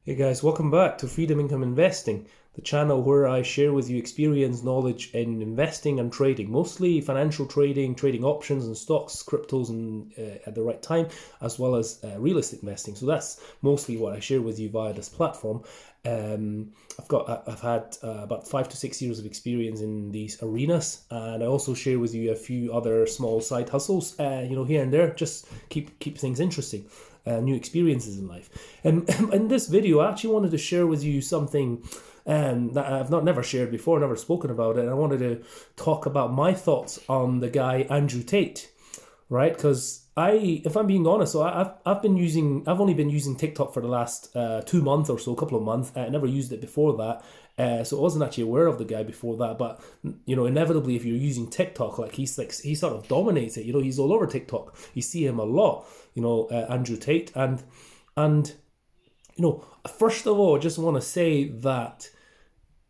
Hey guys, welcome back to Freedom Income Investing, the channel where I share with you experience, knowledge in investing and trading, mostly financial trading, trading options and stocks, cryptos, and at the right time, as well as real estate investing. So that's mostly what I share with you via this platform. I've had about 5 to 6 years of experience in these arenas, and I also share with you a few other small side hustles, here and there, just keep things interesting. New experiences in life. And in this video, I actually wanted to share with you something that I've never shared before, never spoken about it. I wanted to talk about my thoughts on the guy Andrew Tate, right? Because if I'm being honest, so I've only been using TikTok for the last 2 months or so, a couple of months. I never used it before that. So I wasn't actually aware of the guy before that, but inevitably, if you're using TikTok, he sort of dominates it. He's all over TikTok. You see him a lot. Andrew Tate, and first of all, I just want to say that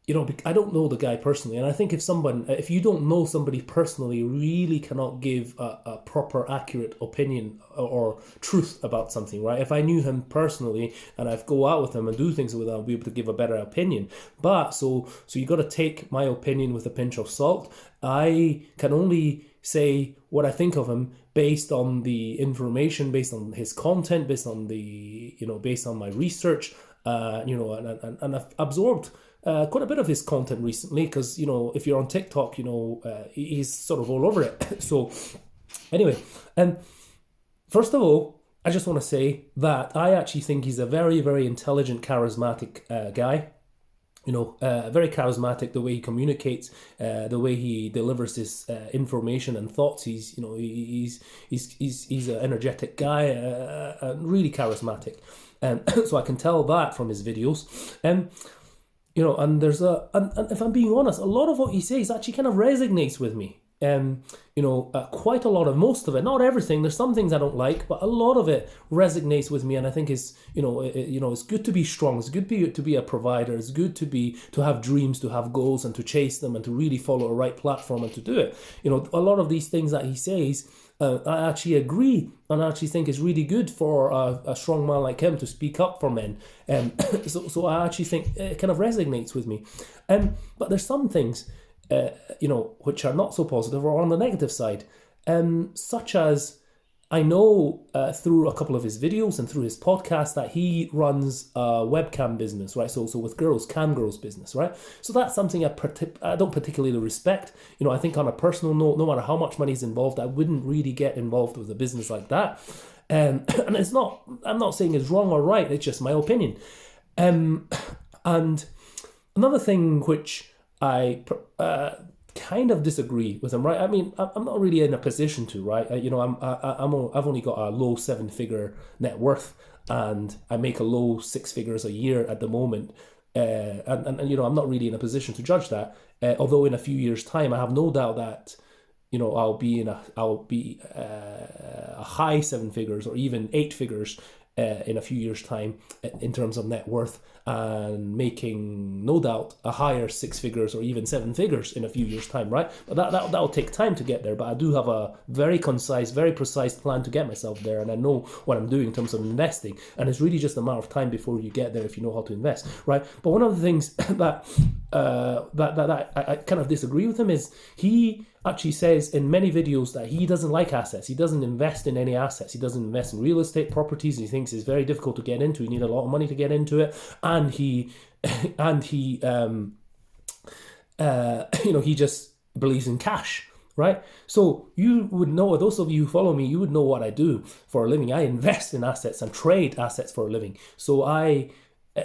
I don't know the guy personally, and I think if you don't know somebody personally, you really cannot give a proper, accurate opinion or truth about something, right? If I knew him personally and I'd go out with him and do things with him, I'll be able to give a better opinion. But so you got to take my opinion with a pinch of salt. I can only say what I think of him based on the information, based on his content, based on my research, and I've absorbed quite a bit of his content recently, because if you're on TikTok, he's sort of all over it. So anyway, first of all, I just want to say that I actually think he's a very, very intelligent, charismatic guy. Very charismatic, the way he communicates, the way he delivers his information and thoughts. He's an energetic guy, really charismatic, and so I can tell that from his videos. And there's and if I'm being honest, a lot of what he says actually kind of resonates with me. Quite a lot of most of it, not everything. There's some things I don't like, but a lot of it resonates with me, and I think it's good to be strong. It's good to be a provider. It's good to have dreams, to have goals, and to chase them, and to really follow a right platform and to do it. A lot of these things that he says, I actually agree, and I actually think it's really good for a strong man like him to speak up for men. So I actually think it kind of resonates with me. But there's some things which are not so positive or on the negative side, such as I know through a couple of his videos and through his podcast that he runs a webcam business, right? So with cam girls business, right? So that's something I don't particularly respect. I think on a personal note, no matter how much money is involved, I wouldn't really get involved with a business like that. And I'm not saying it's wrong or right, it's just my opinion. And another thing which I kind of disagree with him, right? I mean, I'm not really in a position to, right? I've only got a low 7-figure net worth, and I make a low 6 figures a year at the moment, and I'm not really in a position to judge that. Although in a few years' time, I have no doubt that I'll be a high 7 figures or even 8 figures in a few years' time in terms of net worth, and making no doubt a higher 6 figures or even 7 figures in a few years' time, right? But that'll take time to get there. But I do have a very concise, very precise plan to get myself there, and I know what I'm doing in terms of investing. And it's really just a matter of time before you get there if you know how to invest, right? But one of the things that I kind of disagree with him is he actually says in many videos that he doesn't like assets. He doesn't invest in any assets. He doesn't invest in real estate properties. He thinks it's very difficult to get into. You need a lot of money to get into it, and he just believes in cash. Right? So you would know, those of you who follow me, you would know what I do for a living. I invest in assets and trade assets for a living. So I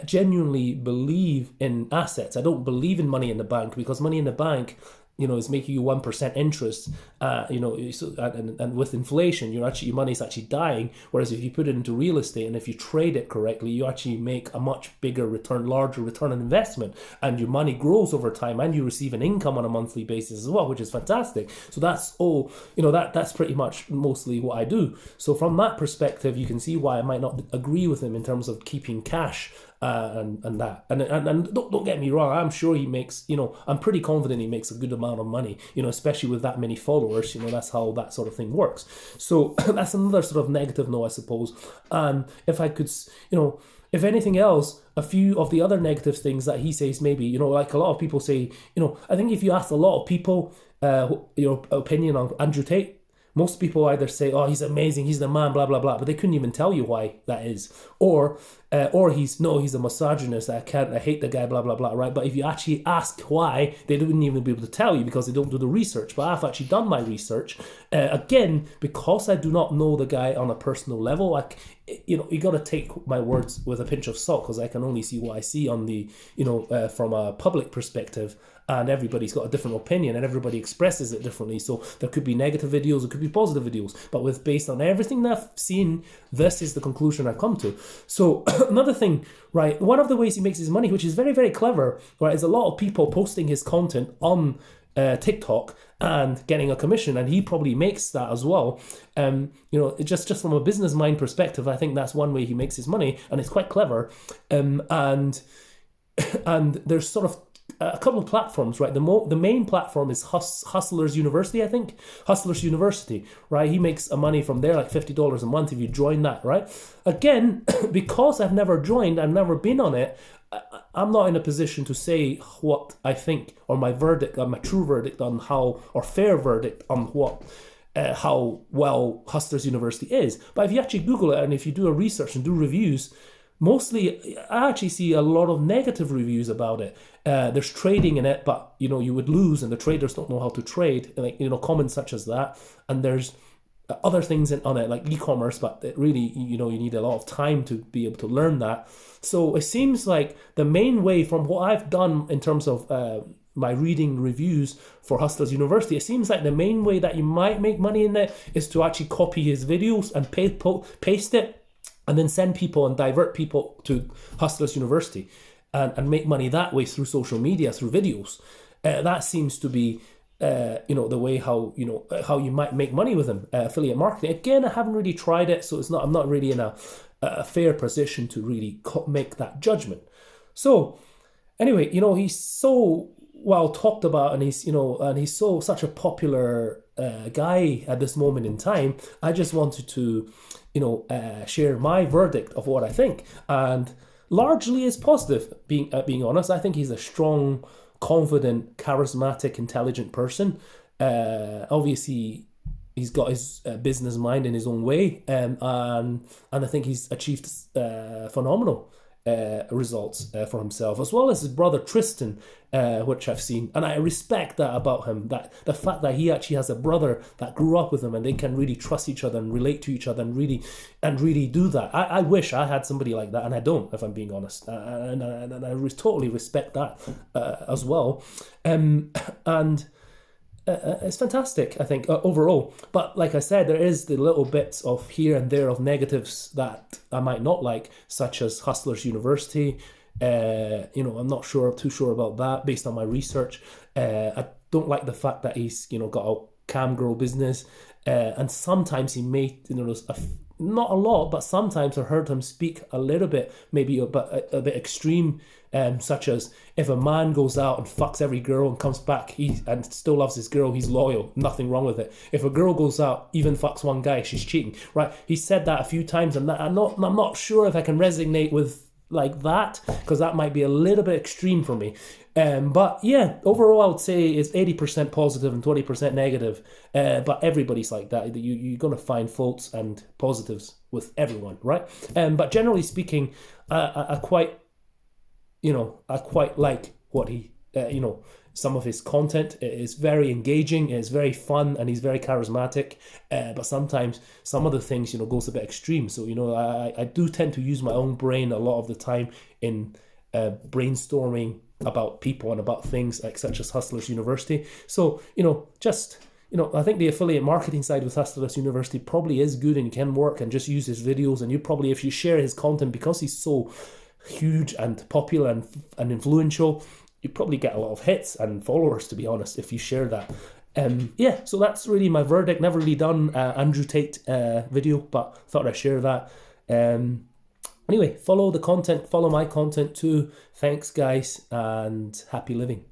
genuinely believe in assets. I don't believe in money in the bank, because money in the bank is making you 1% interest, and with inflation, your money's actually dying. Whereas if you put it into real estate and if you trade it correctly, you actually make a much bigger return, larger return on investment, and your money grows over time, and you receive an income on a monthly basis as well, which is fantastic. So that's all, that's pretty much mostly what I do. So from that perspective, you can see why I might not agree with him in terms of keeping cash. And don't get me wrong, I'm sure he makes, I'm pretty confident he makes a good amount of money, especially with that many followers. That's how that sort of thing works. So that's another sort of negative note, I suppose. And if I could, if anything else, a few of the other negative things that he says, maybe, like a lot of people say, I think if you ask a lot of people your opinion on Andrew Tate, most people either say, "Oh, he's amazing, he's the man," blah blah blah, but they couldn't even tell you why that is, or he's a misogynist. I hate the guy, blah blah blah, right? But if you actually ask why, they wouldn't even be able to tell you because they don't do the research. But I've actually done my research, again, because I do not know the guy on a personal level. You got to take my words with a pinch of salt because I can only see what I see on the, from a public perspective. And everybody's got a different opinion and everybody expresses it differently. So there could be negative videos, there could be positive videos. But based on everything that I've seen, this is the conclusion I've come to. So another thing, right, one of the ways he makes his money, which is very, very clever, right, is a lot of people posting his content on TikTok and getting a commission, and he probably makes that as well. Just from a business mind perspective, I think that's one way he makes his money, and it's quite clever. And there's sort of a couple of platforms, right? The main platform is Hustlers University, I think. Hustlers University, right? He makes money from there, like $50 a month if you join that, right? Again, because I've never joined, I've never been on it, I'm not in a position to say what I think, or my verdict, or my true verdict on how, or fair verdict on what, how well Hustlers University is. But if you actually Google it and if you do a research and do reviews, mostly, I actually see a lot of negative reviews about it. There's trading in it, but you would lose, and the traders don't know how to trade. Like comments such as that, and there's other things on it like e-commerce, but it really you need a lot of time to be able to learn that. So it seems like the main way, from what I've done in terms of my reading reviews for Hustlers University, it seems like the main way that you might make money in it is to actually copy his videos and paste it, and then send people and divert people to Hustlers University and make money that way through social media, through videos. That seems to be, the way how you might make money with them, affiliate marketing. Again, I haven't really tried it, so I'm not really in a fair position to really make that judgment. So anyway, he's so well talked about, and he's such a popular guy at this moment in time. I just wanted to share my verdict of what I think, and largely is positive. Being honest, I think he's a strong, confident, charismatic, intelligent person. Obviously, he's got his business mind in his own way, and I think he's achieved phenomenal results for himself, as well as his brother Tristan, which I've seen, and I respect that about him, that the fact that he actually has a brother that grew up with him and they can really trust each other and relate to each other and really do that. I wish I had somebody like that, and I don't, if I'm being honest, and I totally respect that as well, and it's fantastic, I think, overall. But like I said, there is the little bits of here and there of negatives that I might not like, such as Hustlers University. I'm not too sure about that based on my research. I don't like the fact that he's got a cam girl business, and sometimes he may not a lot, but sometimes I heard him speak a little bit, maybe a bit extreme, such as if a man goes out and fucks every girl and comes back and still loves his girl, he's loyal, nothing wrong with it. If a girl goes out, even fucks one guy, she's cheating, right? He said that a few times, and I'm not sure if I can resonate with like that, because that might be a little bit extreme for me. But yeah, overall I would say it's 80% positive and 20% negative. But everybody's like that. You're going to find faults and positives with everyone, right? But generally speaking, I quite like what he, some of his content is very engaging, it's very fun, and he's very charismatic. But sometimes some of the things, goes a bit extreme. So, I do tend to use my own brain a lot of the time in brainstorming about people and about things like such as Hustlers University. So, I think the affiliate marketing side with Hustlers University probably is good and can work, and just use his videos. And you probably, if you share his content, because he's so huge and popular and influential, you probably get a lot of hits and followers, to be honest, if you share that. So that's really my verdict. Never really done Andrew Tate video, but thought I'd share that. Anyway, follow the content, follow my content too. Thanks, guys, and happy living.